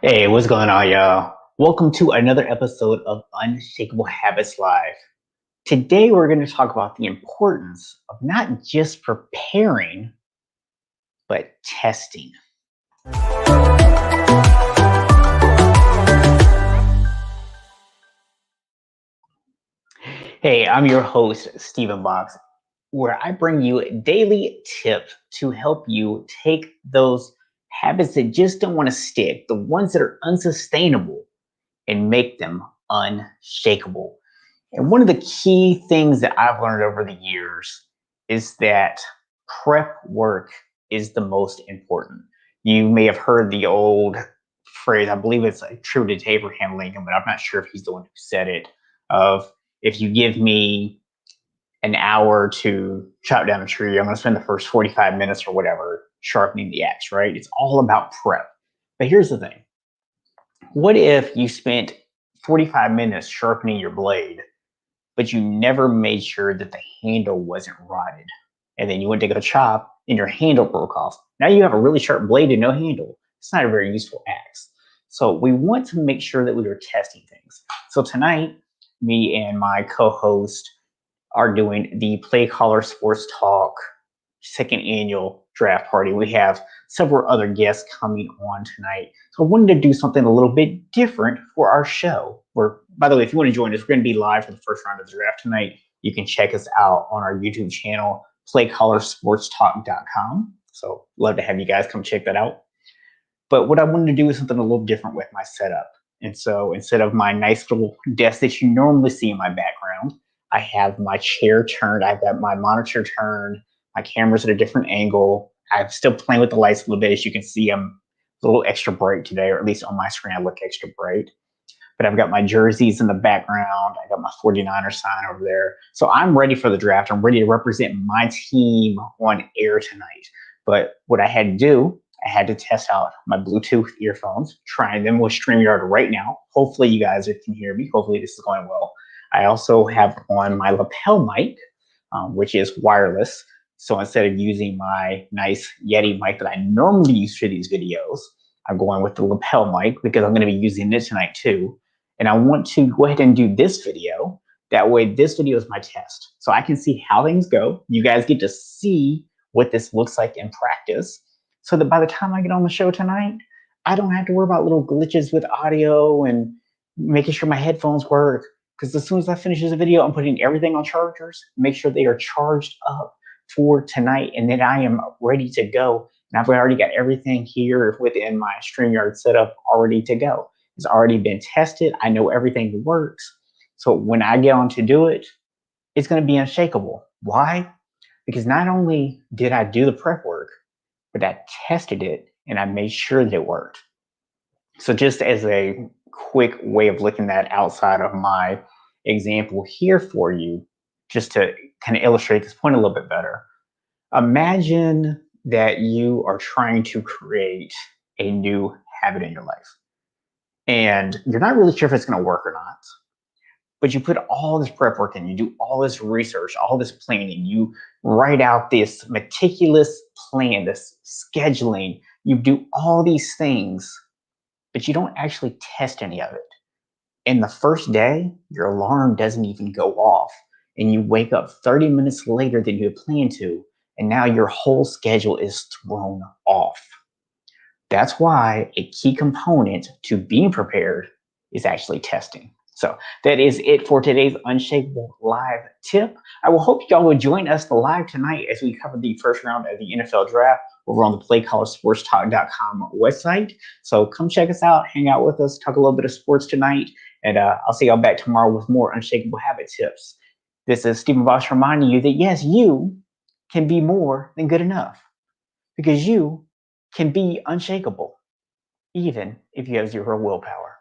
Hey, what's going on, y'all? Welcome to another episode of Unshakable Habits Live. Today, we're going to talk about the importance of not just preparing, but testing. Hey, I'm your host, Stephen Box, where I bring you daily tips to help you take those habits that just don't want to stick, the ones that are unsustainable, and make them unshakable. And one of the key things that I've learned over the years is that prep work is the most important. You may have heard the old phrase, I believe it's attributed to Abraham Lincoln, but I'm not sure if he's the one who said it, of if you give me an hour to chop down a tree, I'm going to spend the first 45 minutes or whatever sharpening the axe, right? It's all about prep. But here's the thing. What if you spent 45 minutes sharpening your blade, but you never made sure that the handle wasn't rotted? And then you went to go chop and your handle broke off. Now you have a really sharp blade and no handle. It's not a very useful axe. So we want to make sure that we are testing things. So tonight, me and my co-host are doing the Play Caller Sports Talk second annual draft party. We have several other guests coming on tonight. So I wanted to do something a little bit different for our show. By the way, if you want to join us, we're going to be live for the first round of the draft tonight. You can check us out on our YouTube channel, playcollarsportstalk.com. So love to have you guys come check that out. But what I wanted to do is something a little different with my setup. And so instead of my nice little desk that you normally see in my background, I have my chair turned, I've got my monitor turned, my camera's at a different angle. I'm still playing with the lights a little bit. As you can see, I'm a little extra bright today, or at least on my screen, I look extra bright. But I've got my jerseys in the background. I got my 49er sign over there. So I'm ready for the draft. I'm ready to represent my team on air tonight. But what I had to do, I had to test out my Bluetooth earphones, trying them with StreamYard right now. Hopefully you guys can hear me. Hopefully this is going well. I also have on my lapel mic, which is wireless. So instead of using my nice Yeti mic that I normally use for these videos, I'm going with the lapel mic because I'm going to be using it tonight too. And I want to go ahead and do this video. That way, this video is my test. So I can see how things go. You guys get to see what this looks like in practice, so that by the time I get on the show tonight, I don't have to worry about little glitches with audio and making sure my headphones work. Because as soon as I finish this video, I'm putting everything on chargers, make sure they are charged up for tonight, and then I am ready to go. And I've already got everything here within my StreamYard setup already to go. It's already been tested. I know everything works. So when I get on to do it, it's going to be unshakable. Why? Because not only did I do the prep work, but I tested it and I made sure that it worked. So just as a quick way of looking at outside of my example here for you, just to kind of illustrate this point a little bit better, imagine that you are trying to create a new habit in your life and you're not really sure if it's going to work or not, but you put all this prep work in, you do all this research, all this planning, you write out this meticulous plan, this scheduling, you do all these things, but you don't actually test any of it. And the first day, your alarm doesn't even go off, and you wake up 30 minutes later than you had planned to, and now your whole schedule is thrown off. That's why a key component to being prepared is actually testing. So that is it for today's Unshakable Live tip. I will hope y'all will join us live tonight as we cover the first round of the NFL draft over on the playcollarsportstalk.com website. So come check us out, hang out with us, talk a little bit of sports tonight, and I'll see y'all back tomorrow with more Unshakable Habit tips. This is Stephen Bosch reminding you that yes, you can be more than good enough, because you can be unshakable, even if you have zero willpower.